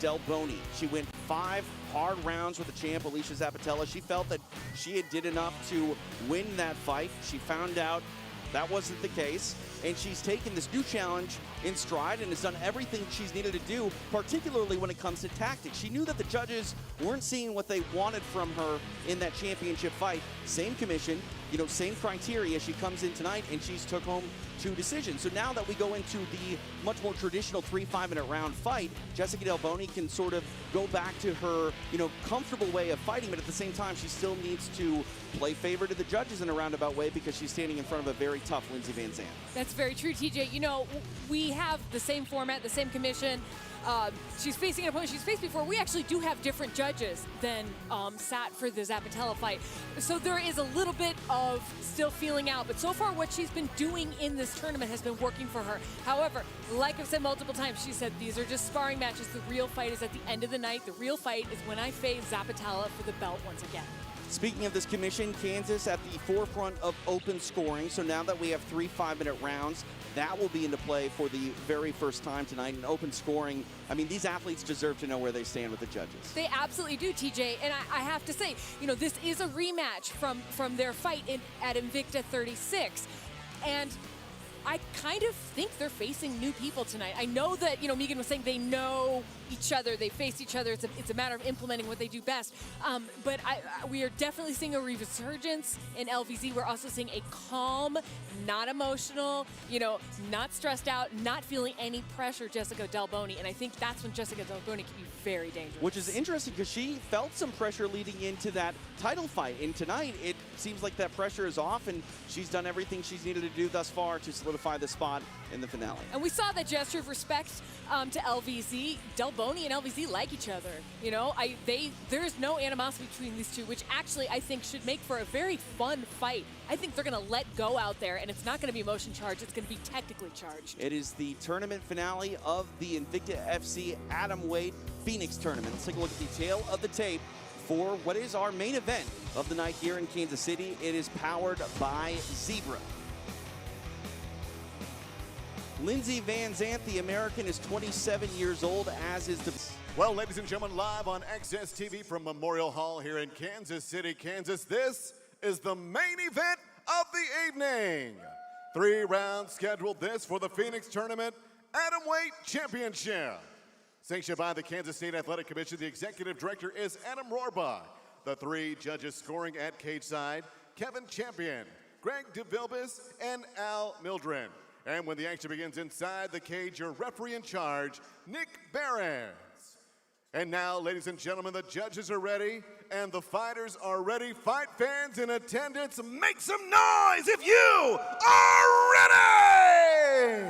Delboni. She went 5 hard rounds with the champ, Alicia Zappitella. She felt that she had did enough to win that fight. She found out that wasn't the case, and she's taken this new challenge in stride and has done everything she's needed to do, particularly when it comes to tactics. She knew that the judges weren't seeing what they wanted from her in that championship fight. Same commission, same criteria. She comes in tonight and she's took home 2 decisions. So now that we go into the much more traditional 3 5-minute round fight, Jéssica Delboni can sort of go back to her, comfortable way of fighting, but at the same time, she still needs to play favor to the judges in a roundabout way because she's standing in front of a very tough Lindsey VanZant. That's very true, TJ. We have the same format, the same commission. She's facing an opponent she's faced before. We actually do have different judges than sat for the Zappitella fight. So there is a little bit of still feeling out, but so far what she's been doing in this tournament has been working for her. However, like I've said multiple times, she said these are just sparring matches. The real fight is at the end of the night. The real fight is when I face Zappitella for the belt once again. Speaking of this commission, Kansas at the forefront of open scoring. So now that we have 3 5-minute rounds, that will be into play for the very first time tonight in open scoring. I mean, these athletes deserve to know where they stand with the judges. They absolutely do, TJ. And I have to say, this is a rematch from their fight at Invicta 36. And I kind of think they're facing new people tonight. I know that, Megan was saying they know each other, they face each other. It's a matter of implementing what they do best. But we are definitely seeing a resurgence in LVZ. We're also seeing a calm, not emotional, not stressed out, not feeling any pressure Jéssica Delboni. And I think that's when Jéssica Delboni can be very dangerous. Which is interesting because she felt some pressure leading into that title fight. And tonight, it seems like that pressure is off and she's done everything she's needed to do thus far to solidify the spot in the finale. And we saw that gesture of respect to LVZ. Delboni and LVZ like each other. There's no animosity between these two, which actually I think should make for a very fun fight. I think they're going to let go out there, and it's not going to be emotion charged. It's going to be technically charged. It is the tournament finale of the Invicta FC Atomweight Phoenix tournament. Let's take a look at the tail of the tape for what is our main event of the night here in Kansas City. It is powered by Zebra. Lindsey VanZant, the American, is 27 years old, as is the... Well, ladies and gentlemen, live on Access TV from Memorial Hall here in Kansas City, Kansas, this is the main event of the evening. 3 rounds scheduled this for the Phoenix Tournament Atomweight Championship. Sanctioned by the Kansas State Athletic Commission, the executive director is Adam Rohrbach. The 3 judges scoring at cage side, Kevin Champion, Greg DeVilbiss, and Al Mildren. And when the action begins inside the cage, your referee in charge, Nick Behrens. And now, ladies and gentlemen, the judges are ready and the fighters are ready. Fight fans in attendance, make some noise if you are ready!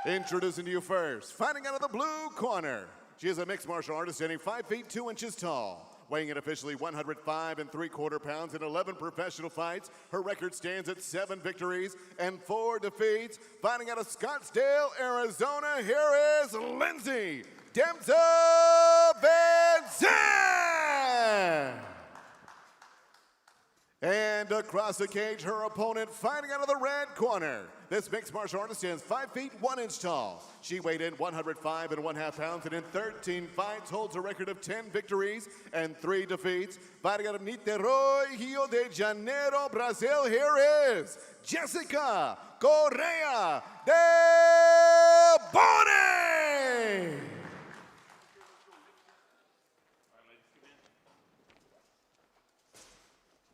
Introducing to you first, fighting out of the blue corner. She is a mixed martial artist standing 5 feet 2 inches tall. Weighing in officially 105 3/4 pounds in 11 professional fights. Her record stands at 7 victories and 4 defeats. Fighting out of Scottsdale, Arizona, here is Lindsey VanZant. And across the cage, her opponent fighting out of the red corner. This mixed martial artist stands 5 feet 1 inch tall. She weighed in 105 1/2 pounds and in 13 fights holds a record of 10 victories and 3 defeats. Fighting out of Niterói, Rio de Janeiro, Brazil, here is Jéssica Correa Delboni.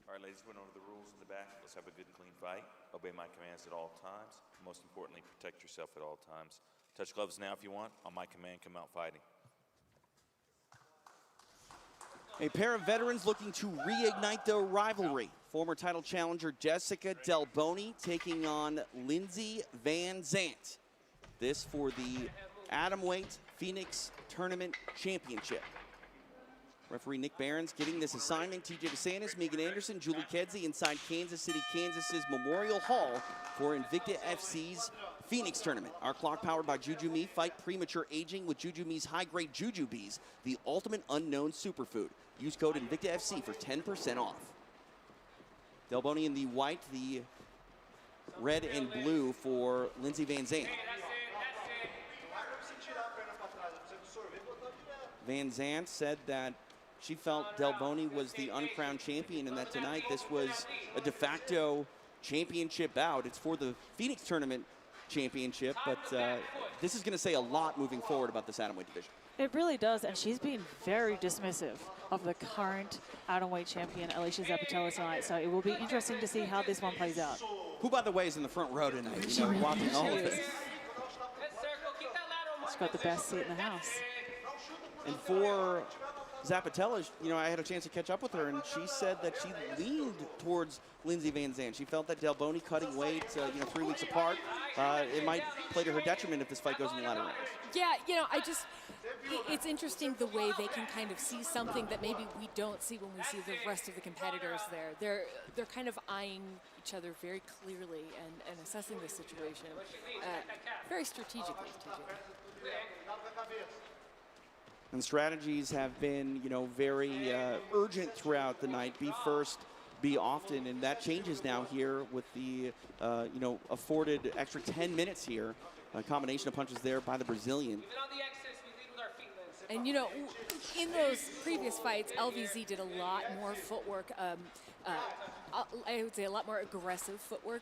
All right, ladies, we went over the rules in the back. Let's have a good, clean fight. Obey my commands at all times. Most importantly, protect yourself at all times. Touch gloves now if you want. On my command, come out fighting. A pair of veterans looking to reignite their rivalry. Former title challenger Jéssica Delboni taking on Lindsey VanZant. This for the Atomweight Phoenix Tournament Championship. Referee Nick Behrens getting this assignment. TJ DeSantis, Megan Anderson, Julie Kedzie inside Kansas City, Kansas's Memorial Hall for Invicta FC's Phoenix Tournament. Our clock powered by Juju Me. Fight premature aging with Juju Me's high-grade Juju Bees, the ultimate unknown superfood. Use code Invicta FC for 10% off. Delboni in the white, the red and blue for Lindsey VanZant. VanZant said that she felt Delboni was the uncrowned champion and that tonight this was a de facto championship bout. It's for the Phoenix Tournament championship, but this is going to say a lot moving forward about this atomweight division. It really does, and she's been very dismissive of the current atomweight champion, Alicia Zappitella, tonight, so it will be interesting to see how this one plays out. Who, by the way, is in the front row tonight, you know, watching all of this. She's got the best seat in the house. And for Zappitella, you know, I had a chance to catch up with her, and she said that she leaned towards Lindsey VanZant. She felt that Delboni cutting weight, you know, 3 weeks apart, it might play to her detriment if this fight goes in the latter rounds. Yeah, you know, it's interesting the way they can kind of see something that maybe we don't see when we see the rest of the competitors there. They're kind of eyeing each other very clearly and assessing the situation very strategically. And strategies have been, you know, very urgent throughout the night. Be first, be often, and that changes now here with the, you know, afforded extra 10 minutes here. A combination of punches there by the Brazilian. And, you know, in those previous fights, LVZ did a lot more footwork. I would say a lot more aggressive footwork.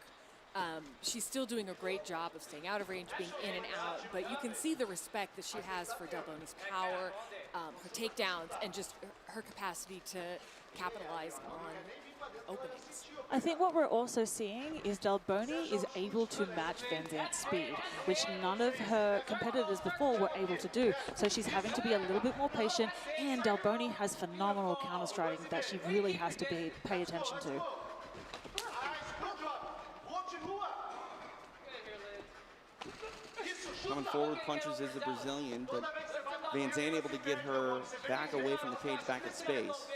She's still doing a great job of staying out of range, being in and out, but you can see the respect that she has for Delboni's power, her takedowns, and just her capacity to capitalize on openings. I think what we're also seeing is Delboni is able to match VanZant's speed, which none of her competitors before were able to do. So she's having to be a little bit more patient, and Delboni has phenomenal counter-striking that she really has to pay attention to. Coming forward punches is the Brazilian, but VanZant able to get her back away from the cage, back at space.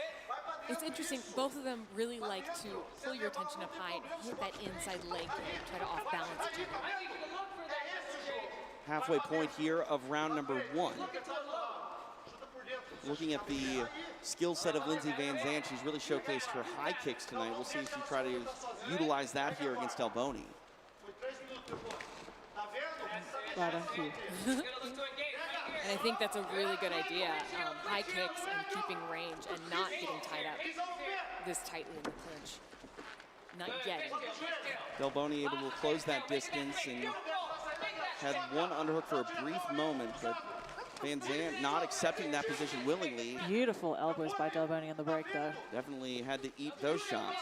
It's interesting, both of them really like to pull your attention up high and hit that inside leg and try to off-balance each other. Halfway point here of round number 1. Looking at the skill set of Lindsey VanZant, she's really showcased her high kicks tonight. We'll see if she tries to utilize that here against Delboni. Right on cue. And I think that's a really good idea. High kicks and keeping range and not getting tied up this tightly in the clinch. Not yet. Delboni able to close that distance and had one underhook for a brief moment, but VanZant not accepting that position willingly. Beautiful elbows by Delboni on the break, though. Definitely had to eat those shots.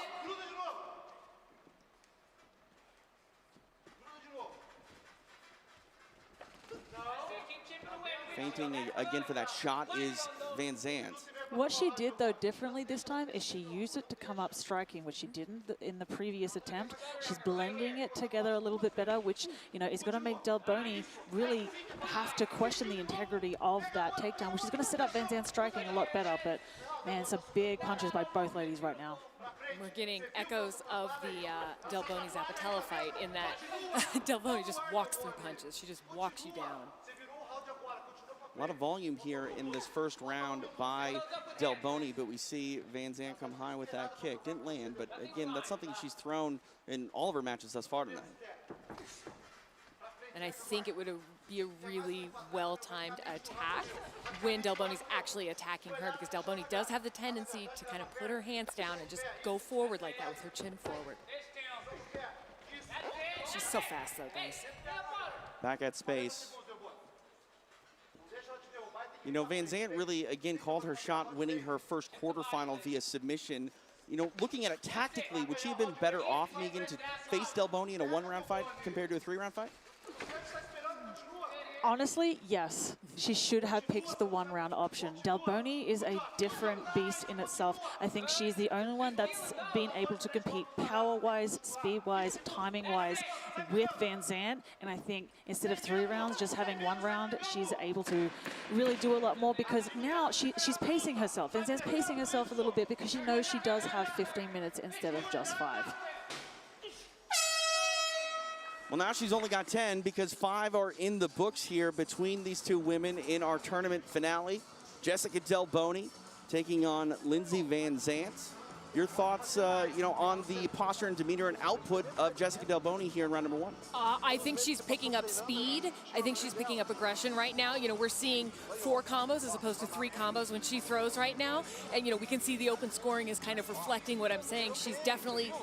Feinting again for that shot is VanZant. What she did, though, differently this time is she used it to come up striking, which she didn't in the previous attempt. She's blending it together a little bit better, which, you know, is going to make Delboni really have to question the integrity of that takedown, which is going to set up VanZant striking a lot better. But, man, some big punches by both ladies right now. We're getting echoes of the Delboni Zappitella fight in that Delboni just walks through punches. She just walks you down. A lot of volume here in this first round by Delboni, but we see VanZant come high with that kick. Didn't land, but again, that's something she's thrown in all of her matches thus far tonight. And I think it would be a really well-timed attack when Delboni's actually attacking her, because Delboni does have the tendency to kind of put her hands down and just go forward like that with her chin forward. She's so fast, though, guys. Back at space. You know, VanZant really, again, called her shot, winning her first quarterfinal via submission. You know, looking at it tactically, would she have been better off, Megan, to face Delboni in a one-round fight compared to a three-round fight? Honestly, yes. She should have picked the one-round option. Delboni is a different beast in itself. I think she's the only one that's been able to compete power-wise, speed-wise, timing-wise with VanZant. And I think instead of 3 rounds, just having 1 round, she's able to really do a lot more, because now she's pacing herself. VanZant's pacing herself a little bit because she knows she does have 15 minutes instead of just 5. Well, now she's only got 10 because 5 are in the books here between these two women in our tournament finale. Jéssica Delboni taking on Lindsey VanZant. Your thoughts, on the posture and demeanor and output of Jéssica Delboni here in round number 1? I think she's picking up speed. I think she's picking up aggression right now. We're seeing 4 combos as opposed to 3 combos when she throws right now. And, we can see the open scoring is kind of reflecting what I'm saying. She's definitely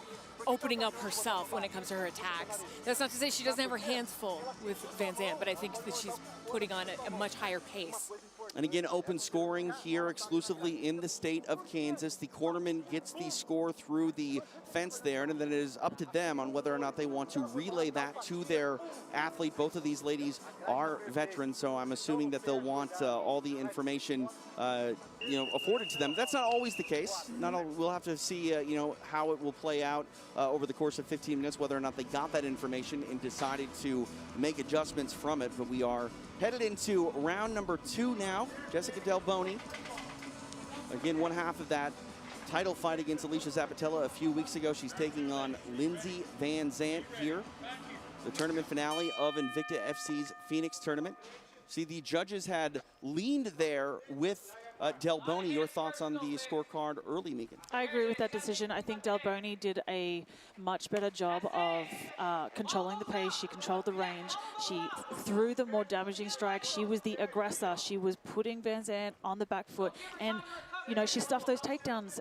opening up herself when it comes to her attacks. That's not to say she doesn't have her hands full with VanZant, but I think that she's putting on a much higher pace. And again, open scoring here exclusively in the state of Kansas. The cornerman gets the score through the fence there, and then it is up to them on whether or not they want to relay that to their athlete. Both of these ladies are veterans, so I'm assuming that they'll want all the information afforded to them. That's not always the case. We'll have to see, how it will play out over the course of 15 minutes, whether or not they got that information and decided to make adjustments from it. But we are headed into round number 2 now. Jéssica Delboni, again, one half of that title fight against Alicia Zappitella a few weeks ago. She's taking on Lindsey VanZant here, the tournament finale of Invicta FC's Phoenix tournament. See, the judges had leaned there with Delboni. Your thoughts on the scorecard early, Megan? I agree with that decision. I think Delboni did a much better job of controlling the pace. She controlled the range. She threw the more damaging strikes. She was the aggressor. She was putting VanZant on the back foot. And, she stuffed those takedowns.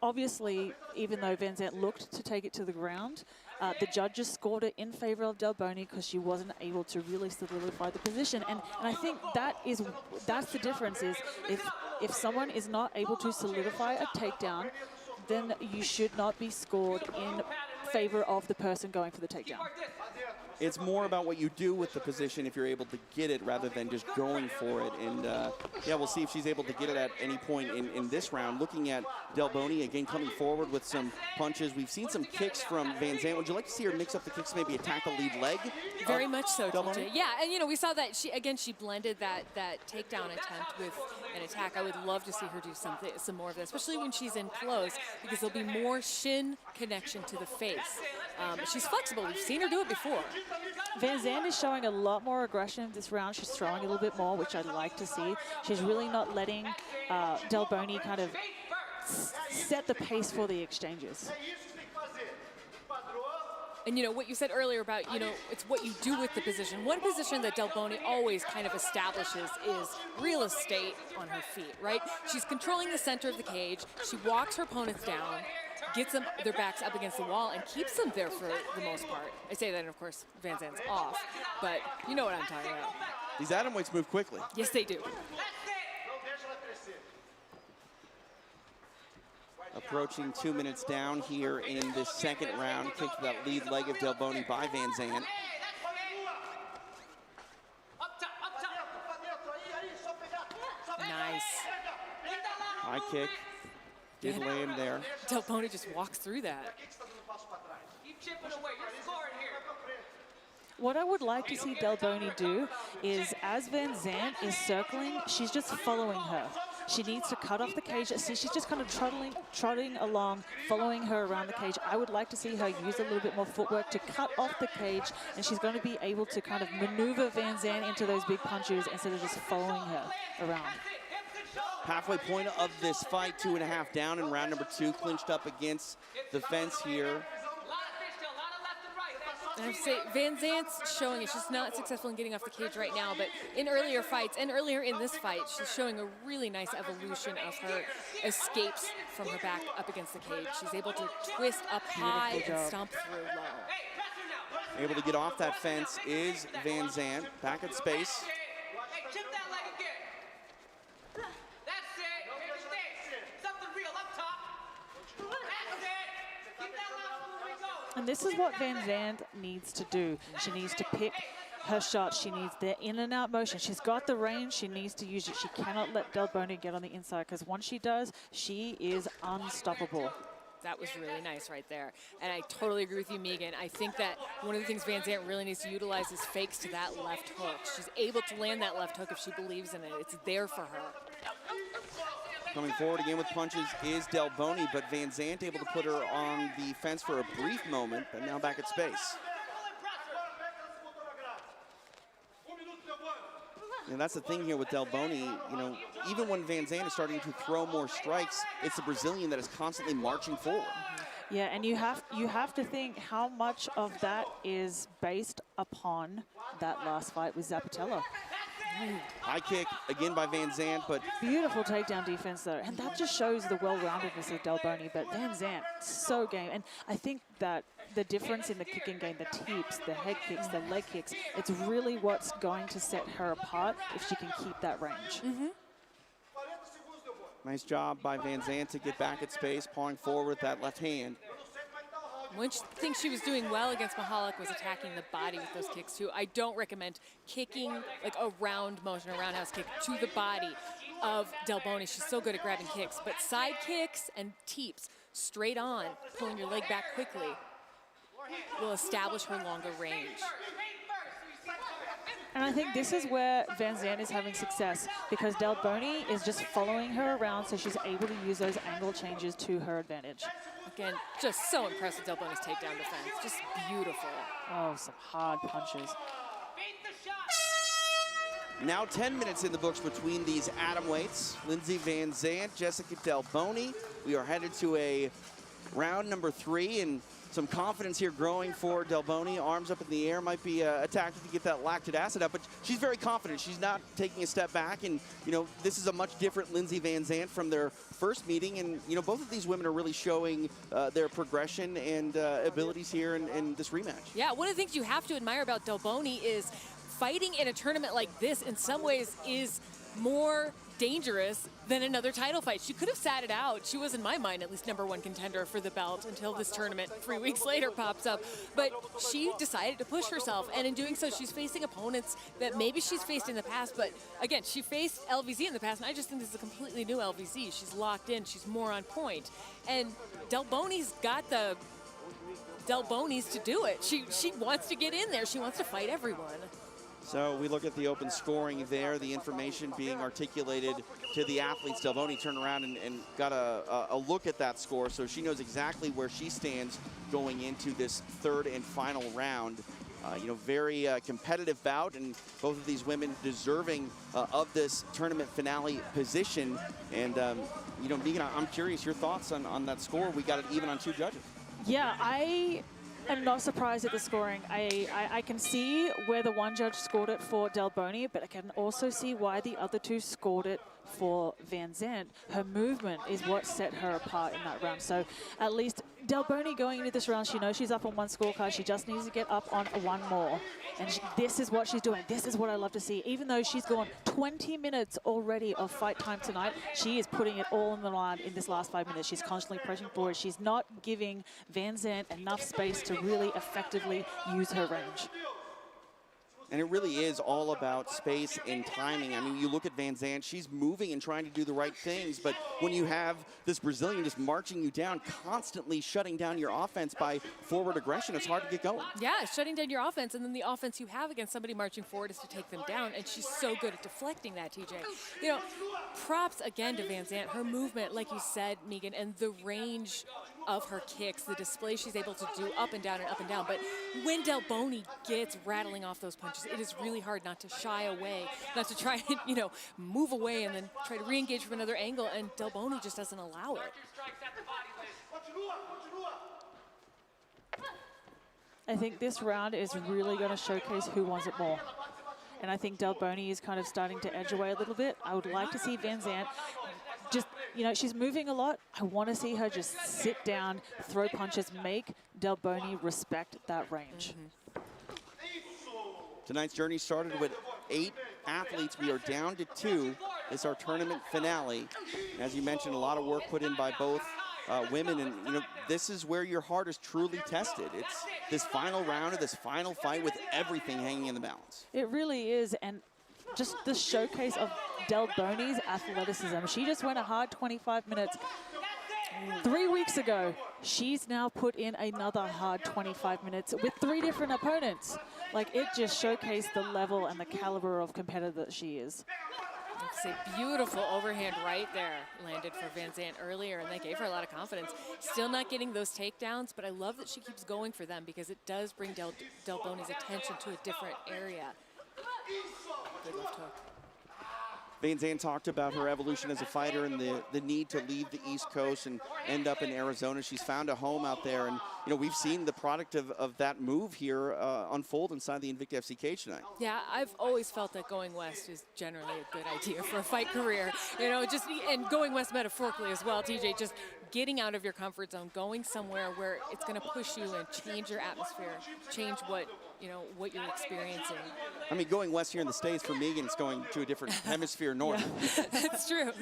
Obviously, even though VanZant looked to take it to the ground, the judges scored it in favor of Delboni because she wasn't able to really solidify the position. And I think that's the difference is if someone is not able to solidify a takedown, then you should not be scored in favor of the person going for the takedown. It's more about what you do with the position if you're able to get it rather than just going for it. And we'll see if she's able to get it at any point in this round. Looking at Delboni, again, coming forward with some punches. We've seen some kicks from VanZant. Would you like to see her mix up the kicks, maybe attack the lead leg? Very much so, Delboni? Yeah, and we saw that she blended that takedown attempt with an attack. I would love to see her do some more of that, especially when she's in close, because there'll be more shin connection to the face. She's flexible. We've seen her do it before. VanZant is showing a lot more aggression this round. She's throwing a little bit more, which I'd like to see. She's really not letting Delboni kind of set the pace for the exchanges. And what you said earlier about, it's what you do with the position. One position that Delboni always kind of establishes is real estate on her feet, right? She's controlling the center of the cage. She walks her opponents down, gets them their backs up against the wall, and keeps them there for the most part. I say that, and of course, VanZant's off, but you know what I'm talking about. These atomweights move quickly. Yes, they do. Approaching 2 minutes down here in this second round. Kick to that lead leg of Delboni by VanZant. Nice. High kick. Did land there. Delboni just walks through that. What I would like to see Delboni do is, as VanZant is circling, she's just following her. She needs to cut off the cage. See, she's just kind of trotting along, following her around the cage. I would like to see her use a little bit more footwork to cut off the cage, and she's going to be able to kind of maneuver VanZant into those big punches instead of just following her around. Halfway point of this fight, 2.5 down in round number 2, clinched up against the fence here. I have to say, VanZant's showing it. She's not successful in getting off the cage right now, but in earlier fights, and earlier in this fight, she's showing a really nice evolution of her escapes from her back up against the cage. She's able to twist up high and stomp through low. Able to get off that fence is VanZant. Back at space. And this is what VanZant needs to do. She needs to pick her shot. She needs the in and out motion. She's got the range. She needs to use it. She cannot let Delboni get on the inside, because once she does, she is unstoppable. That was really nice right there. And I totally agree with you, Megan. I think that one of the things VanZant really needs to utilize is fakes to that left hook. She's able to land that left hook if she believes in it. It's there for her. Coming forward again with punches is Delboni, but VanZant able to put her on the fence for a brief moment, but now back at space. And that's the thing here with Delboni, you know, even when VanZant is starting to throw more strikes, it's the Brazilian that is constantly marching forward. Yeah, and you have to think how much of that is based upon that last fight with Zappitella. High kick again by VanZant, but Beautiful takedown defense though, and that just shows the well-roundedness of Delboni. But VanZant, so game, and I think that the difference in the kicking game, the teeps, the head kicks, the leg kicks, it's really what's going to set her apart if she can keep that range. nice job by VanZant to get back at space, pawing forward with that left hand. One thing she was doing well against Mahalik was attacking the body with those kicks too. I don't recommend kicking like a round motion, a roundhouse kick to the body of Delboni. She's so good at grabbing kicks, but side kicks and teeps straight on, pulling your leg back quickly, will establish her longer range. And I think this is where VanZant is having success because Delboni is just following her around so she's able to use those angle changes to her advantage. Again, just so impressed with Delboni's takedown defense. Just beautiful. Oh, some hard punches. Now 10 minutes in the books between these atom weights. Lindsey VanZant, Jéssica Delboni. We are headed to a round number 3, and some confidence here growing for Delboni. Arms up in the air, might be a tactic to get that lactic acid up, but she's very confident. She's not taking a step back, and you know, this is a much different Lindsey VanZant from their first meeting, and you know, both of these women are really showing their progression and abilities here in this rematch. Yeah, one of the things you have to admire about Delboni is fighting in a tournament like this in some ways is more dangerous than another title fight. She could have sat it out. She was, in my mind, at least #1 contender for the belt until this tournament 3 weeks later pops up. But she decided to push herself, and in doing so, she's facing opponents that maybe she's faced in the past, but again, she faced LVZ in the past, and I just think this is a completely new LVZ. She's locked in, she's more on point. And Delboni's got the Delboni's to do it. She wants to get in there. She wants to fight everyone. So we look at the open scoring there, the information being articulated to the athletes. Delboni turned around and got a look at that score, so she knows exactly where she stands going into this third and final round. You know, very competitive bout, and both of these women deserving of this tournament finale position. And, you know, Megan, I'm curious, your thoughts on that score. We got it even on 2 judges. Yeah, I'm not surprised at the scoring. I can see where the one judge scored it for Delboni, but I can also see why the other 2 scored it for VanZant. Her movement is what set her apart in that round. So at least Delboni going into this round, she knows she's up on 1 scorecard. She just needs to get up on 1 more. And this is what she's doing. This is what I love to see. Even though she's gone 20 minutes already of fight time tonight, she is putting it all on the line in this last 5 minutes. She's constantly pressing forward. She's not giving VanZant enough space to really effectively use her range. And it really is all about space and timing. I mean, you look at VanZant, she's moving and trying to do the right things, but when you have this Brazilian just marching you down, constantly shutting down your offense by forward aggression, it's hard to get going. Yeah, shutting down your offense, and then the offense you have against somebody marching forward is to take them down, and she's so good at deflecting that, TJ. You know, props again to VanZant. Her movement, like you said, Megan, and the range of her kicks, the display she's able to do up and down and up and down. But when Delboni gets rattling off those punches, it is really hard not to shy away, not to try and, you know, move away and then try to re-engage from another angle, and Delboni just doesn't allow it. I think this round is really going to showcase who wants it more. And I think Delboni is kind of starting to edge away a little bit. I would like to see VanZant just, you know, she's moving a lot. I want to see her just sit down, throw punches, make Delboni respect that range. Tonight's journey started with 8 athletes. We are down to 2. It's our tournament finale. As you mentioned, a lot of work put in by both women, and you know, this is where your heart is truly tested. It's this final round of this final fight with everything hanging in the balance. It really is, and just the showcase of Delboni's athleticism. She just went a hard 25 minutes. 3 weeks ago, she's now put in another hard 25 minutes with 3 different opponents. Like, it just showcased the level and the caliber of competitor that she is. It's a beautiful overhand right there landed for VanZant earlier, and that gave her a lot of confidence. Still not getting those takedowns, but I love that she keeps going for them because it does bring Delboni's attention to a different area. Good left hook. VanZant talked about her evolution as a fighter and the need to leave the East Coast and end up in Arizona. She's found a home out there, and we've seen the product of that move here unfold inside the Invicta FC cage tonight. Yeah, I've always felt that going west is generally a good idea for a fight career. And going west metaphorically as well, TJ, just getting out of your comfort zone, going somewhere where it's going to push you and change your atmosphere, change what you're experiencing. I mean, going west here in the States for Megan, it's going to a different hemisphere north. Yeah. That's true.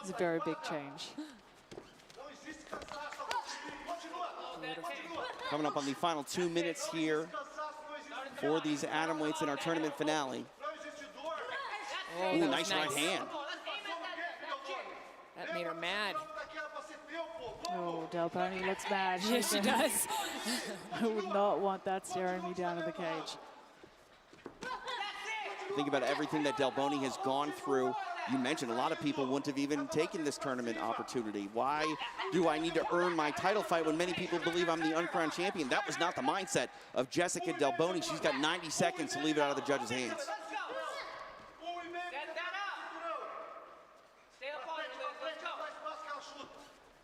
It's a very big change. Coming up on the final 2 minutes here for these atomweights in our tournament finale. Oh, ooh, nice right hand. That made her mad. Oh, Delboni looks mad. Yes, she does. I would not want that staring me down in the cage. Think about everything that Delboni has gone through. You mentioned a lot of people wouldn't have even taken this tournament opportunity. Why do I need to earn my title fight when many people believe I'm the uncrowned champion? That was not the mindset of Jéssica Delboni. She's got 90 seconds to leave it out of the judges' hands.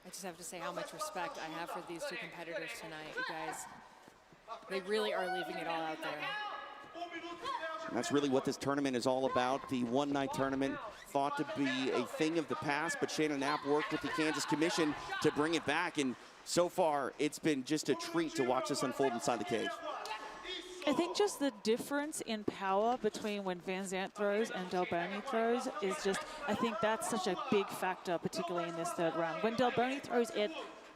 I just have to say how much respect I have for these two competitors tonight, you guys. They really are leaving it all out there. And that's really what this tournament is all about. The one-night tournament thought to be a thing of the past, but Shannon Knapp worked with the Kansas Commission to bring it back, and so far it's been just a treat to watch this unfold inside the cage. I think just the difference in power between when VanZant throws and Delboni throws is just, I think that's such a big factor, particularly in this third round. When Delboni throws, it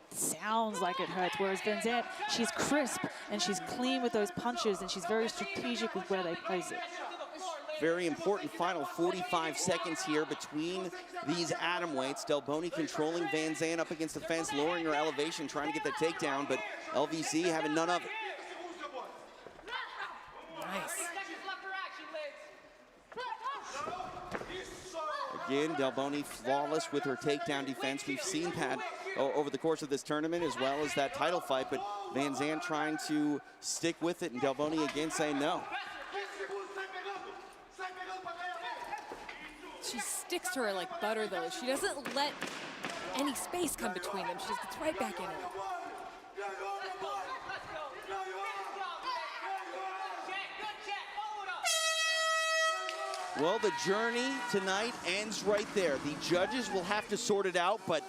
sounds like it hurts, whereas VanZant, she's crisp and she's clean with those punches and she's very strategic with where they place it. Very important final 45 seconds here between these atomweights. Delboni controlling VanZant up against the fence, lowering her elevation, trying to get the takedown, but LVC having none of it. Nice. Again, Delboni flawless with her takedown defense. We've seen that over the course of this tournament as well as that title fight, but VanZant trying to stick with it and Delboni again saying no. She sticks to her like butter, though. She doesn't let any space come between them. She just gets right back into it. Well, the journey tonight ends right there. The judges will have to sort it out, but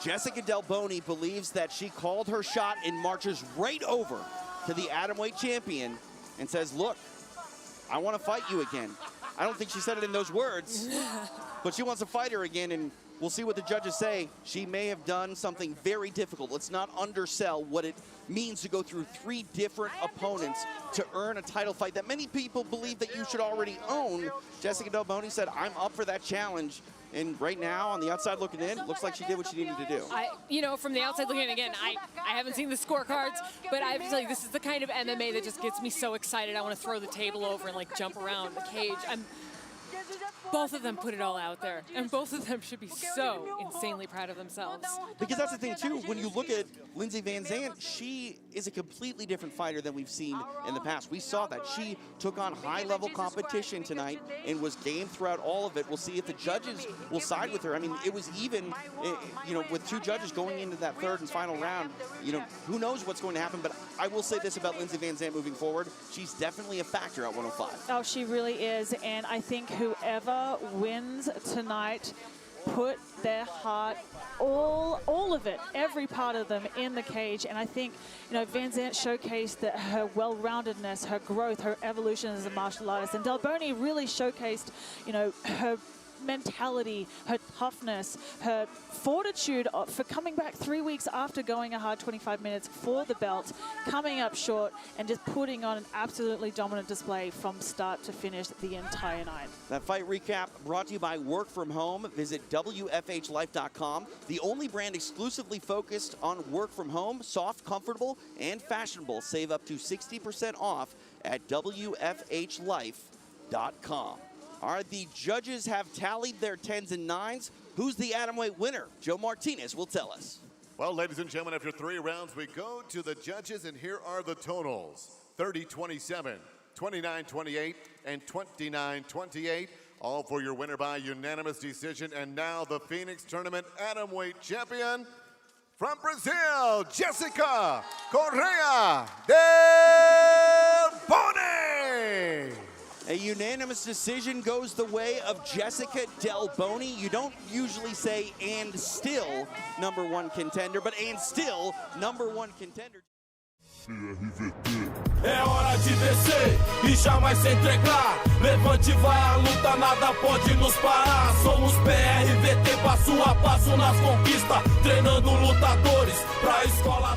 Jéssica Delboni believes that she called her shot and marches right over to the atomweight champion and says, look, I want to fight you again. I don't think she said it in those words, but she wants to fight her again, and we'll see what the judges say. She may have done something very difficult. Let's not undersell what it means to go through 3 different opponents to earn a title fight that many people believe that you should already own. Jéssica Delboni said, I'm up for that challenge. And right now, on the outside looking in, looks like she did what she needed to do. From the outside looking in, again, I haven't seen the scorecards, but I have to tell you, this is the kind of MMA that just gets me so excited. I want to throw the table over and, like, jump around the cage. Both of them put it all out there, and both of them should be so insanely proud of themselves. Because that's the thing, too. When you look at Lindsey VanZant, she is a completely different fighter than we've seen in the past. We saw that. She took on high-level competition tonight and was game throughout all of it. We'll see if the judges will side with her. I mean, it was even, with 2 judges going into that third and final round. Who knows what's going to happen, but I will say this about Lindsey VanZant moving forward. She's definitely a factor at 105. Oh, she really is, and I think whoever wins tonight put their heart, all of it, every part of them in the cage. And I think, VanZant showcased that her well-roundedness, her growth, her evolution as a martial artist. And Delboni really showcased, her mentality, her toughness, her fortitude for coming back 3 weeks after going a hard 25 minutes for the belt, coming up short and just putting on an absolutely dominant display from start to finish the entire night. That fight recap brought to you by Work From Home. Visit WFHLife.com, the only brand exclusively focused on work from home, soft, comfortable, and fashionable. Save up to 60% off at WFHLife.com. All right, the judges have tallied their 10s and 9s. Who's the atomweight winner? Joe Martinez will tell us. Well, ladies and gentlemen, after 3 rounds, we go to the judges, and here are the totals. 30-27, 29-28, and 29-28. All for your winner by unanimous decision. And now the Phoenix Tournament Atomweight Champion from Brazil, Jéssica Correa Delboni. A unanimous decision goes the way of Jéssica Delboni. You don't usually say and still #1 contender, but and still #1 contender. PRVT. É hora de descer e jamais se entregar. Levante, vai à luta, nada pode nos parar. Somos PRVT, passo a passo nas conquistas, treinando lutadores pra escola.